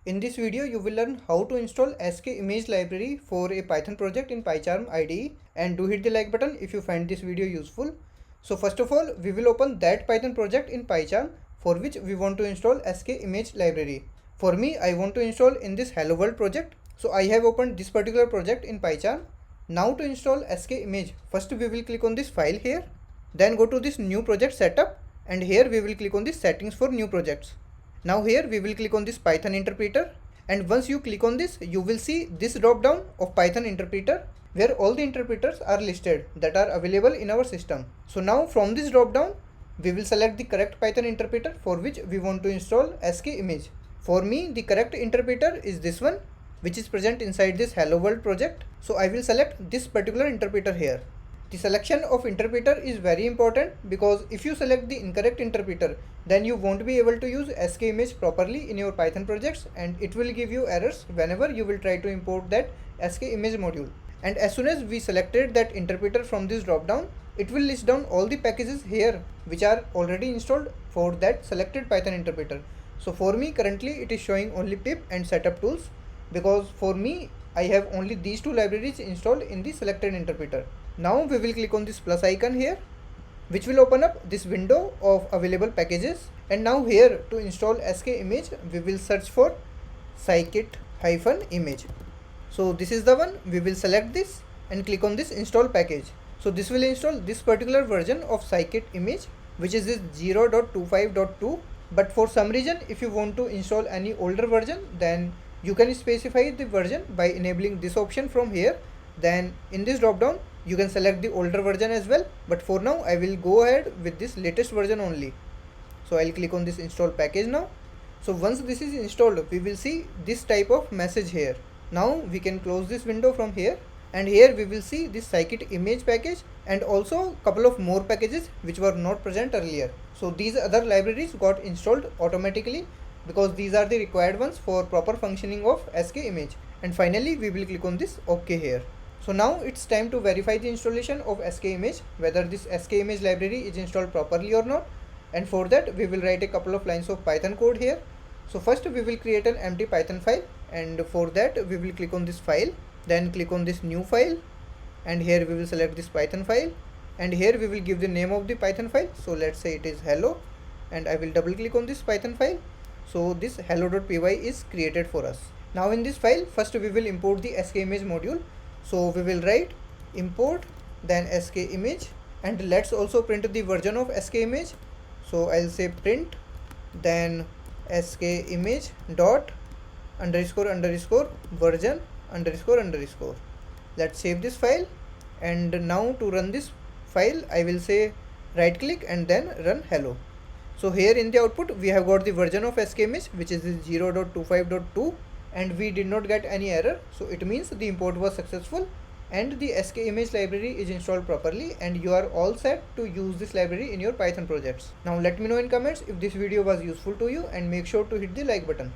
In this video, you will learn how to install Skimage library for a Python project in Pycharm IDE, and do hit the like button if you find this video useful. So first of all, we will open that Python project in Pycharm for which we want to install Skimage library. For me, I want to install in this Hello World project. So I have opened this particular project in Pycharm. Now to install Skimage, first we will click on this file here. Then go to this new project setup, and here we will click on this settings for new projects. Now here we will click on this Python interpreter, and once you click on this, you will see this drop down of Python interpreter where all the interpreters are listed that are available in our system. So now from this drop down, we will select the correct Python interpreter for which we want to install Skimage. For me, the correct interpreter is this one, which is present inside this Hello World project. So I will select this particular interpreter here. The selection of interpreter is very important because if you select the incorrect interpreter, then you won't be able to use Skimage properly in your Python projects, and it will give you errors whenever you will try to import that Skimage module. And as soon as we selected that interpreter from this drop down, it will list down all the packages here which are already installed for that selected Python interpreter. So for me currently it is showing only pip and setup tools, because for me I have only these two libraries installed in the selected interpreter. Now we will click on this plus icon here, which will open up this window of available packages. And now here to install Skimage, we will search for Scikit-Image. So this is the one. We will select this and click on this install package. So this will install this particular version of Scikit-Image, which is this 0.25.2. But for some reason, if you want to install any older version, then you can specify the version by enabling this option from here. Then in this drop down, you can select the older version as well, but for now I will go ahead with this latest version only. So I'll click on this install package now. So once this is installed, we will see this type of message here. Now we can close this window from here, and here we will see this Scikit-Image package and also couple of more packages which were not present earlier. So these other libraries got installed automatically because these are the required ones for proper functioning of Skimage. And finally we will click on this OK here. So now it's time to verify the installation of Skimage, whether this Skimage library is installed properly or not. And for that we will write a couple of lines of Python code here. So first we will create an empty Python file, and for that we will click on this file, then click on this new file, and here we will select this Python file, and here we will give the name of the Python file. So let's say it is hello, and I will double click on this Python file. So this hello.py is created for us. Now in this file, first we will import the Skimage module. So we will write import then Skimage, and let's also print the version of Skimage. So I'll say print then Skimage dot underscore underscore version underscore underscore. Let's save this file, and now to run this file I will say right click and then run hello. So here in the output we have got the version of Skimage, which is 0.25.2, and we did not get any error. So it means the import was successful and the Skimage library is installed properly, and you are all set to use this library in your Python projects. Now let me know in comments if this video was useful to you, and make sure to hit the like button.